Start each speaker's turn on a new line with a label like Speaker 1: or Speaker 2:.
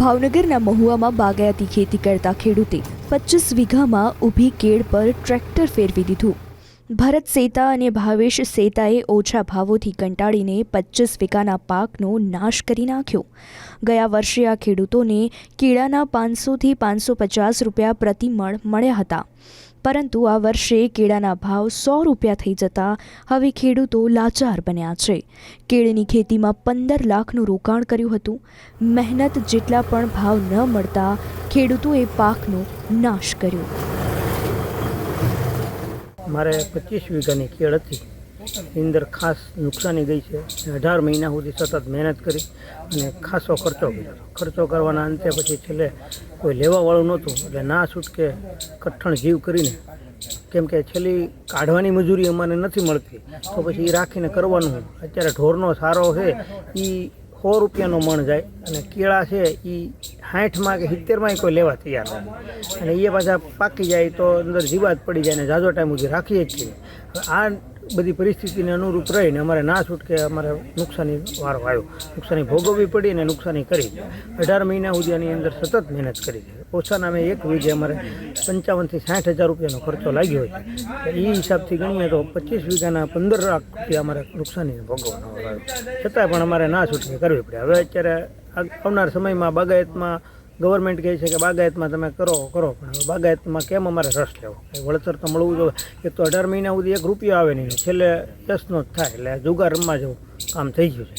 Speaker 1: ભાવનગરના મહુવામાં બાગાયતી ખેતી કરતા ખેડૂતે 25 વીઘામાં ઊભી કેળ પર ટ્રેક્ટર ફેરવી દીધું। ભરત સેતા અને ભાવેશ સેતાએ ઓછા ભાવોથી કંટાળીને 25 વીઘાના પાકનો નાશ કરી નાખ્યો। ગયા વર્ષે આ ખેડૂતોને કેળાના 500 થી 550 રૂપિયા પ્રતિ મણ મળ્યા હતા, પરંતુ આ વર્ષે કેળાના ભાવ 100 રૂપિયા થઈ જતા હવે ખેડૂતો લાચાર બન્યા છે। કેળની ખેતીમાં 15 લાખનું રોકાણ કર્યું હતું, મહેનત જેટલા પણ ભાવ ન મળતા ખેડૂતોએ પાકનો નાશ કર્યો।
Speaker 2: મારે 25 વીઘાની કેળ હતી, એની અંદર ખાસ નુકસાની ગઈ છે। 18 મહિના સુધી સતત મહેનત કરી અને ખાસો ખર્ચો કર્યો। ખર્ચો કરવાના અંતે પછી છેલ્લે કોઈ લેવાવાળું નહોતું, એટલે ના છૂટકે કઠણ જીવ કરીને, કેમ કે છેલ્લી કાઢવાની મજૂરી અમને નથી મળતી, તો પછી એ રાખીને કરવાનું। અત્યારે ઢોરનો સારો છે એ 100 રૂપિયાનો મણ જાય અને કેળા છે એ 60માં કે 70માં કોઈ લેવા તૈયાર નથી, અને એ પાછા પાકી જાય તો અંદર જીવાત પડી જાય ને ઝાઝો ટાઈમ સુધી રાખીએ જ છીએ। આ બધી પરિસ્થિતિને અનુરૂપ રહીને અમારે ના છૂટકે અમારે નુકસાની વારો આવ્યો, નુકસાની ભોગવવી પડી અને નુકસાની કરી। 18 મહિના સુધી આની અંદર સતત મહેનત કરી છે। ઓછાના મેં એક વીઘે અમારે 55,000 થી 60,000 રૂપિયાનો ખર્ચો લાગ્યો છે। એ હિસાબથી ગણીએ તો 25 વીઘાના 15 લાખ રૂપિયા અમારે નુકસાનીને ભોગવવાનો આવ્યો, છતાંય પણ અમારે ના છૂટકે કરવી પડે। હવે અત્યારે આવનાર સમયમાં બાગાયતમાં ગવર્મેન્ટ કહે છે કે બાગાયતમાં તમે કરો, પણ હવે બાગાયતમાં કેમ અમારે રસ લેવો? વળતર તો મળવું જોઈએ। એક તો 18 મહિના સુધી 1 રૂપિયો આવે નહીં, છેલ્લે યસનો જ થાય, એટલે જુગાર રમવા જેવું કામ થઈ ગયું છે।